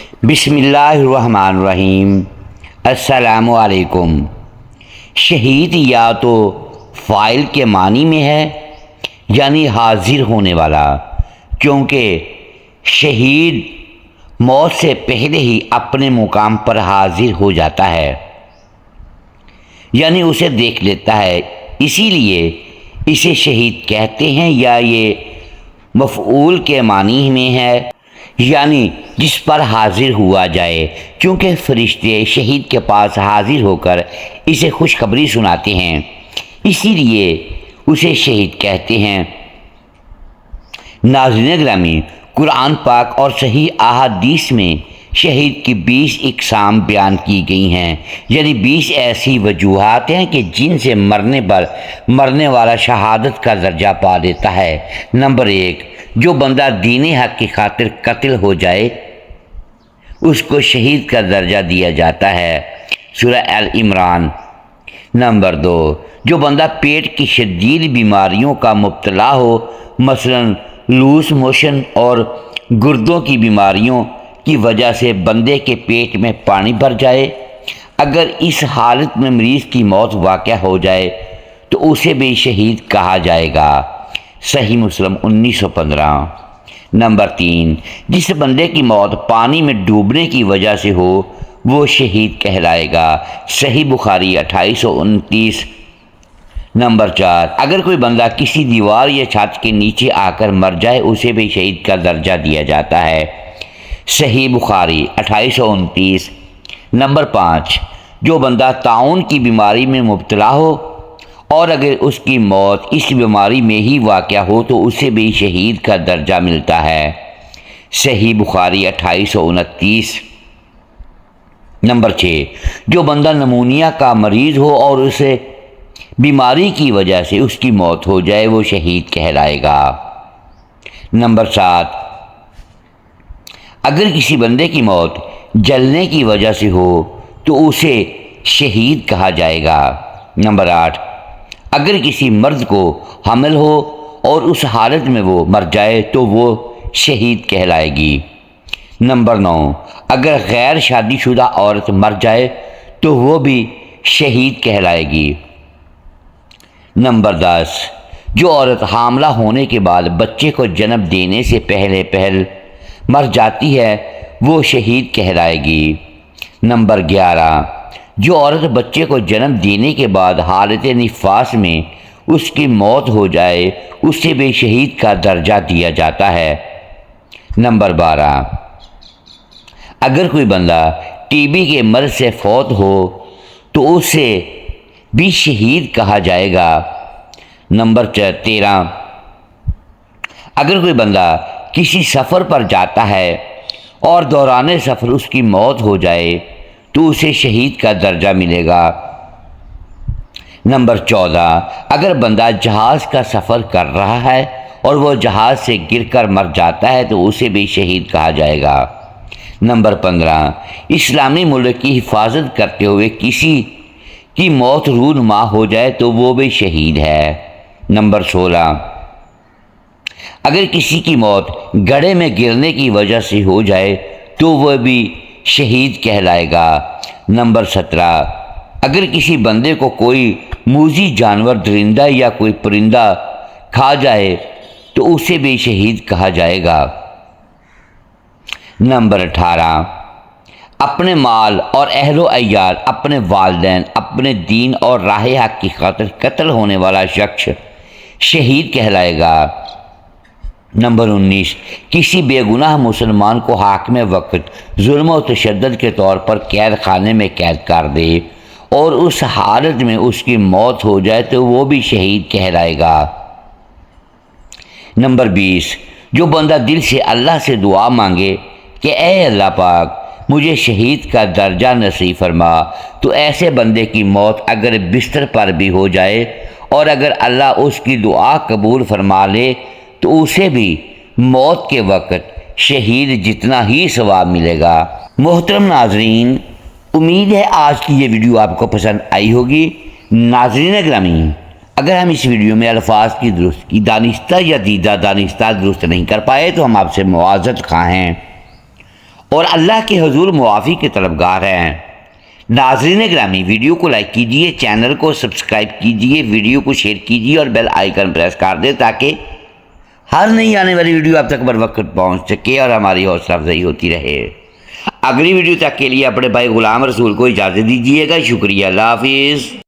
بسم اللہ الرحمن الرحیم۔ السلام علیکم۔ شہید یا تو فاعل کے معنی میں ہے یعنی حاضر ہونے والا، کیونکہ شہید موت سے پہلے ہی اپنے مقام پر حاضر ہو جاتا ہے، یعنی اسے دیکھ لیتا ہے، اسی لیے اسے شہید کہتے ہیں۔ یا یہ مفعول کے معنی میں ہے یعنی جس پر حاضر ہوا جائے، کیونکہ فرشتے شہید کے پاس حاضر ہو کر اسے خوشخبری سناتے ہیں، اسی لیے اسے شہید کہتے ہیں۔ ناظرین گرامی، قرآن پاک اور صحیح احادیث میں شہید کی 20 اقسام بیان کی گئی ہیں، یعنی 20 ایسی وجوہات ہیں کہ جن سے مرنے والا شہادت کا درجہ پا لیتا ہے۔ نمبر 1، جو بندہ دین حق کی خاطر قتل ہو جائے اس کو شہید کا درجہ دیا جاتا ہے، سورہ آل عمران۔ نمبر 2، جو بندہ پیٹ کی شدید بیماریوں کا مبتلا ہو، مثلا لوز موشن اور گردوں کی بیماریوں کی وجہ سے بندے کے پیٹ میں پانی بھر جائے، اگر اس حالت میں مریض کی موت واقع ہو جائے تو اسے بھی شہید کہا جائے گا، صحیح مسلم 1915۔ نمبر 3، جس بندے کی موت پانی میں ڈوبنے کی وجہ سے ہو وہ شہید کہلائے گا، صحیح بخاری 2829۔ نمبر 4، اگر کوئی بندہ کسی دیوار یا چھت کے نیچے آ کر مر جائے اسے بھی شہید کا درجہ دیا جاتا ہے، صحیح بخاری 2829۔ نمبر 5، جو بندہ طاعون کی بیماری میں مبتلا ہو اور اگر اس کی موت اس بیماری میں ہی واقع ہو تو اسے بھی شہید کا درجہ ملتا ہے، صحیح بخاری 2829۔ نمبر 6، جو بندہ نمونیا کا مریض ہو اور اسے بیماری کی وجہ سے اس کی موت ہو جائے وہ شہید کہلائے گا۔ نمبر 7، اگر کسی بندے کی موت جلنے کی وجہ سے ہو تو اسے شہید کہا جائے گا۔ نمبر 8، اگر کسی مرد کو حمل ہو اور اس حالت میں وہ مر جائے تو وہ شہید کہلائے گی۔ نمبر 9، اگر غیر شادی شدہ عورت مر جائے تو وہ بھی شہید کہلائے گی۔ نمبر 10، جو عورت حاملہ ہونے کے بعد بچے کو جنم دینے سے پہل مر جاتی ہے وہ شہید کہلائے گی۔ نمبر 11، جو عورت بچے کو جنم دینے کے بعد حالت نفاس میں اس کی موت ہو جائے اسے بھی شہید کا درجہ دیا جاتا ہے۔ نمبر 12، اگر کوئی بندہ ٹی بی کے مرض سے فوت ہو تو اسے بھی شہید کہا جائے گا۔ نمبر 13، اگر کوئی بندہ کسی سفر پر جاتا ہے اور دوران سفر اس کی موت ہو جائے تو اسے شہید کا درجہ ملے گا۔ نمبر 14، اگر بندہ جہاز کا سفر کر رہا ہے اور وہ جہاز سے گر کر مر جاتا ہے تو اسے بھی شہید کہا جائے گا۔ نمبر 15، اسلامی ملک کی حفاظت کرتے ہوئے کسی کی موت رونما ہو جائے تو وہ بھی شہید ہے۔ نمبر 16، اگر کسی کی موت گڑھے میں گرنے کی وجہ سے ہو جائے تو وہ بھی شہید کہلائے گا۔ نمبر 17، اگر کسی بندے کو کوئی موذی جانور درندہ یا کوئی پرندہ کھا جائے تو اسے بھی شہید کہا جائے گا۔ نمبر 18، اپنے مال اور اہل و عیال، اپنے والدین، اپنے دین اور راہ حق کی خاطر قتل ہونے والا شخص شہید کہلائے گا۔ نمبر 19، کسی بے گناہ مسلمان کو حاکم وقت ظلم و تشدد کے طور پر قید خانے میں قید کر دے اور اس حالت میں اس کی موت ہو جائے تو وہ بھی شہید کہلائے گا۔ نمبر 20، جو بندہ دل سے اللہ سے دعا مانگے کہ اے اللہ پاک مجھے شہید کا درجہ نصیب فرما، تو ایسے بندے کی موت اگر بستر پر بھی ہو جائے اور اگر اللہ اس کی دعا قبول فرما لے تو اسے بھی موت کے وقت شہید جتنا ہی ثواب ملے گا۔ محترم ناظرین، امید ہے آج کی یہ ویڈیو آپ کو پسند آئی ہوگی۔ ناظرین گرامی، اگر ہم اس ویڈیو میں الفاظ کی درست کی دانستہ یا دیدہ دانستہ درست نہیں کر پائے تو ہم آپ سے معذرت خواہ ہیں اور اللہ کے حضور معافی کے طلبگار ہیں۔ ناظرین گرامی، ویڈیو کو لائک کیجئے، چینل کو سبسکرائب کیجئے، ویڈیو کو شیئر کیجئے اور بیل آئیکن پریس کر دیں تاکہ ہر نئی آنے والی ویڈیو آپ تک بر وقت پہنچ سکے اور ہماری حوصلہ افزائی ہوتی رہے۔ اگلی ویڈیو تک کے لیے اپنے بھائی غلام رسول کو اجازت دیجیے گا۔ شکریہ، اللہ حافظ۔